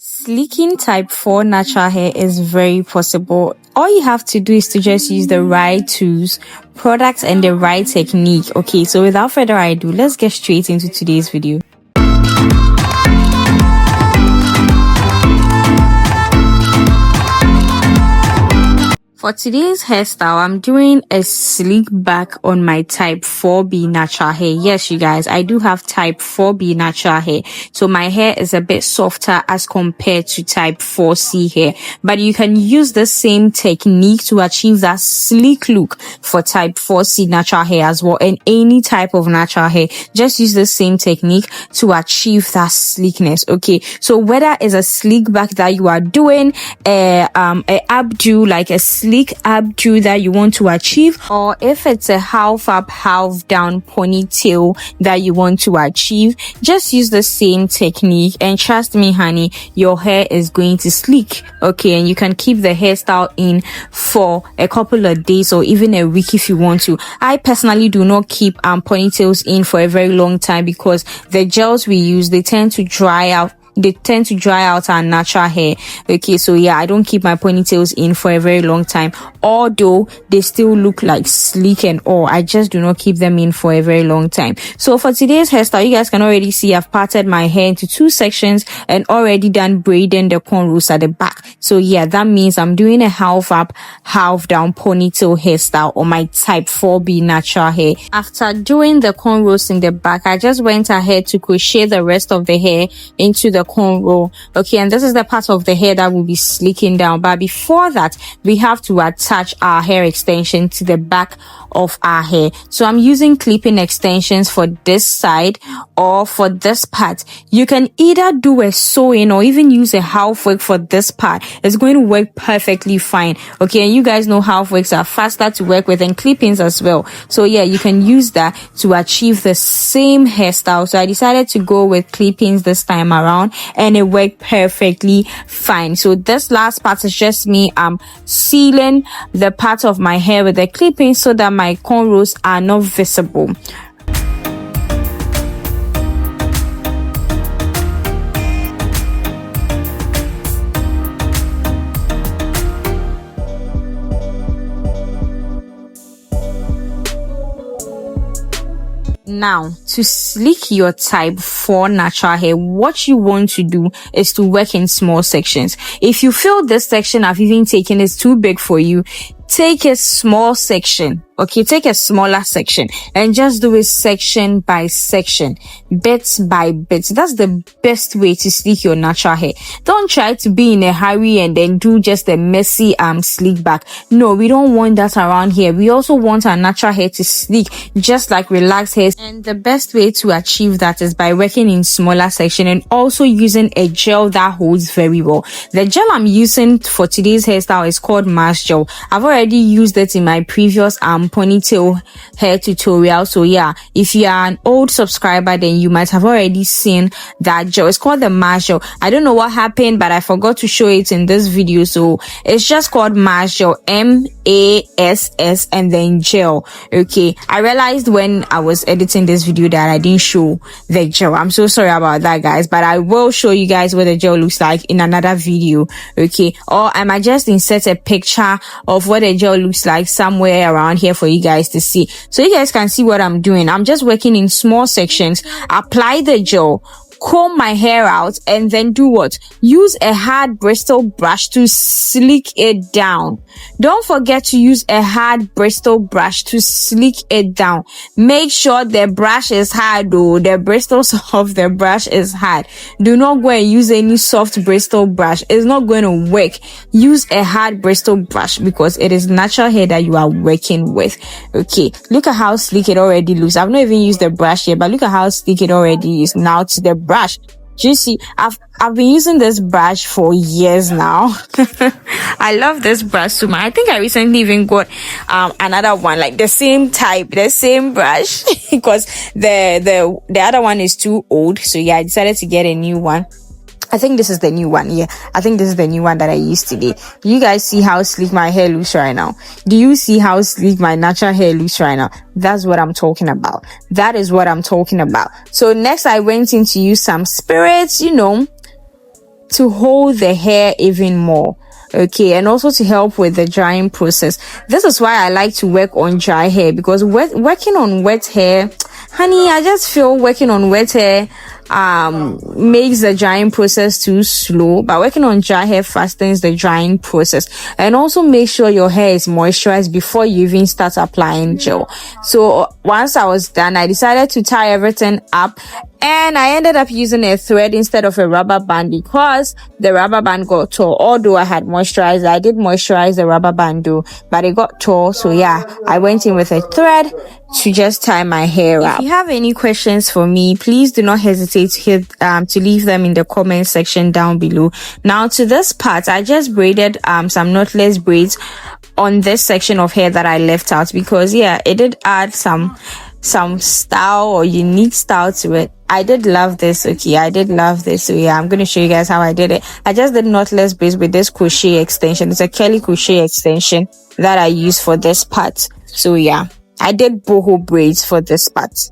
Sleeking type 4 natural hair is very possible. All you have to do is to just use the right tools, products, and the right technique. Okay, so without further ado, let's get straight into today's video. For today's hairstyle, I'm doing a sleek back on my type 4B natural hair. Yes, you guys, I do have type 4B natural hair. So my hair is a bit softer as compared to type 4C hair. But you can use the same technique to achieve that sleek look for type 4C natural hair as well. And any type of natural hair, just use the same technique to achieve that sleekness. Okay, so whether it's a sleek back that you are doing, a updo, like a sleek updo that you want to achieve, or if it's a half up half down ponytail that you want to achieve, just use the same technique and trust me honey, your hair is going to sleek. Okay, and you can keep the hairstyle in for a couple of days or even a week if you want to. I personally do not keep ponytails in for a very long time because the gels we use, they tend to dry out our natural hair. Okay, so yeah, I don't keep my ponytails in for a very long time, although they still look like sleek and all. I just do not keep them in for a very long time. So for today's hairstyle, you guys can already see I've parted my hair into two sections and already done braiding the cornrows at the back. So yeah, that means I'm doing a half up half down ponytail hairstyle on my type 4B natural hair. After doing the cornrows in the back, I just went ahead to crochet the rest of the hair into the cornrow. Okay, and this is the part of the hair that will be sleeking down. But before that, we have to attach our hair extension to the back of our hair. So I'm using Clipin extensions for this side or for this part. You can either do a sew-in or even use a half wig for this part. It's going to work perfectly fine. Okay, and you guys know half wigs are faster to work with and clip-ins as well. So yeah, you can use that to achieve the same hairstyle. So I decided to go with clip-ins this time around and it worked perfectly fine. So this last part is just me sealing the part of my hair with the clip-in so that my cornrows are not visible. Now, to sleek your type 4 natural hair, what you want to do is to work in small sections. If you feel this section I've even taken is too big for you, take a small section. Okay, take a smaller section and just do it section by section, bit by bit. That's the best way to sleek your natural hair. Don't try to be in a hurry and then do just a messy sleek back. No, we don't want that around here. We also want our natural hair to sleek just like relaxed hair. And the best way to achieve that is by working in smaller section and also using a gel that holds very well. The gel I'm using for today's hairstyle is called mass gel. I've already used it in my previous ponytail hair tutorial. So yeah, if you are an old subscriber, then you might have already seen that gel. It's called the mass gel. I don't know what happened, but I forgot to show it in this video. So it's just called mass gel, MASS and then gel. Okay, I realized when I was editing this video that I didn't show the gel. I'm so sorry about that, guys, but I will show you guys what the gel looks like in another video. Okay, or I might just insert a picture of what the gel looks like somewhere around here for you guys to see, so you guys can see what I'm doing. I'm just working in small sections, apply the gel, comb my hair out, and then do what? Use a hard bristle brush to sleek it down. Don't forget to use a hard bristle brush to sleek it down. Make sure the brush is hard though. The bristles of the brush is hard. Do not go and use any soft bristle brush. It's not going to work. Use a hard bristle brush because it is natural hair that you are working with. Okay, look at how sleek it already looks. I've not even used the brush yet, but look at how sleek it already is. Now to the brush. Do you see? I've been using this brush for years now. I love this brush so much. I think I recently even got another one, like the same type, the same brush, because the other one is too old. So yeah, I decided to get a new one. I think this is the new one. Yeah, I think this is the new one that I used today. Do you guys see how sleek my hair looks right now? Do you see how sleek my natural hair looks right now? That's what I'm talking about. That is what I'm talking about. So next I went in to use some spirits, to hold the hair even more. Okay, and also to help with the drying process. This is why I like to work on dry hair, because working on wet hair, honey, I just feel working on wet hair makes the drying process too slow, but working on dry hair fastens the drying process. And also make sure your hair is moisturized before you even start applying gel. So once I was done, I decided to tie everything up, and I ended up using a thread instead of a rubber band because the rubber band got tore. Although I had moisturized, I did moisturize the rubber band though, but it got tore. So yeah, I went in with a thread to just tie my hair up. If you have any questions for me, please do not hesitate to leave them in the comment section down below. Now to this part, I just braided some knotless braids on this section of hair that I left out, because yeah, it did add some style or unique style to it. I did love this. Okay, I did love this. So yeah, I'm going to show you guys how I did it. I just did knotless braids with this crochet extension. It's a curly crochet extension that I use for this part. So yeah, I did boho braids for this part.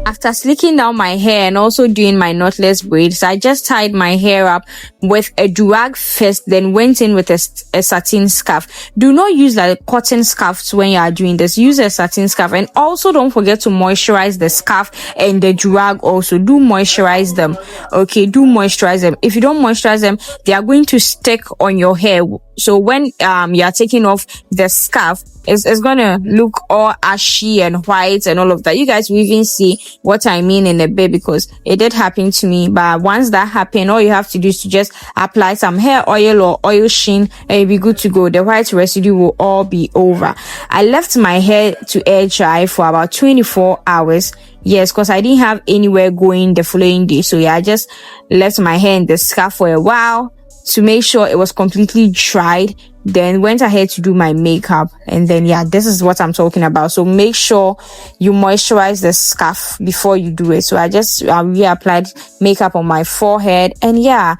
After slicking down my hair and also doing my knotless braids, I just tied my hair up with a durag first, then went in with a satin scarf. Do not use like cotton scarves when you are doing this. Use a satin scarf, and also don't forget to moisturize the scarf and the durag. Also do moisturize them. Okay, do moisturize them. If you don't moisturize them, they are going to stick on your hair. So when you are taking off the scarf, it's gonna look all ashy and white and all of that. You guys will even see what I mean in a bit, because it did happen to me. But once that happened, all you have to do is to just apply some hair oil or oil sheen, and you'll be good to go. The white residue will all be over. I left my hair to air dry for about 24 hours. Yes, because I didn't have anywhere going the following day. So yeah, I just left my hair in the scarf for a while to make sure it was completely dried, then went ahead to do my makeup. And then yeah, this is what I'm talking about. So make sure you moisturize the scarf before you do it. So I just reapplied makeup on my forehead, and yeah,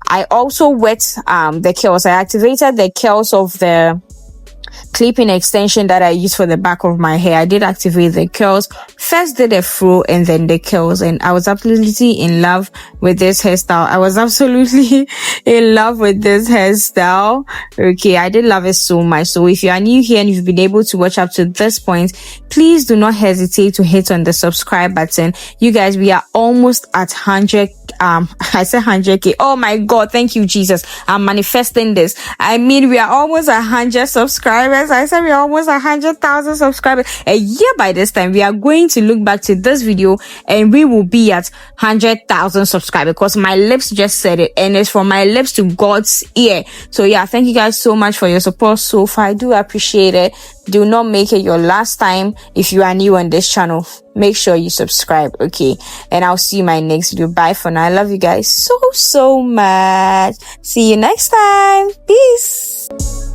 I also wet the curls. I activated the curls of the Clipin extension that I use for the back of my hair. I did activate the curls. First did a fro and then the curls, and I was absolutely in love with this hairstyle. I was absolutely in love with this hairstyle. Okay, I did love it so much. So if you are new here and you've been able to watch up to this point, please do not hesitate to hit on the subscribe button. You guys, we are almost at 100 I said 100k. Oh my god, thank you Jesus, I'm manifesting this. I mean, we are almost 100 subscribers. I said we are almost 100,000 subscribers. A year by this time, we are going to look back to this video and we will be at 100,000 subscribers, because my lips just said it, and it's from my lips to God's ear. So yeah, thank you guys so much for your support so far. I do appreciate it. Do not make it your last time. If you are new on this channel, make sure you subscribe. Okay, and I'll see you in my next video. Bye for now. I love you guys so much. See you next time. Peace.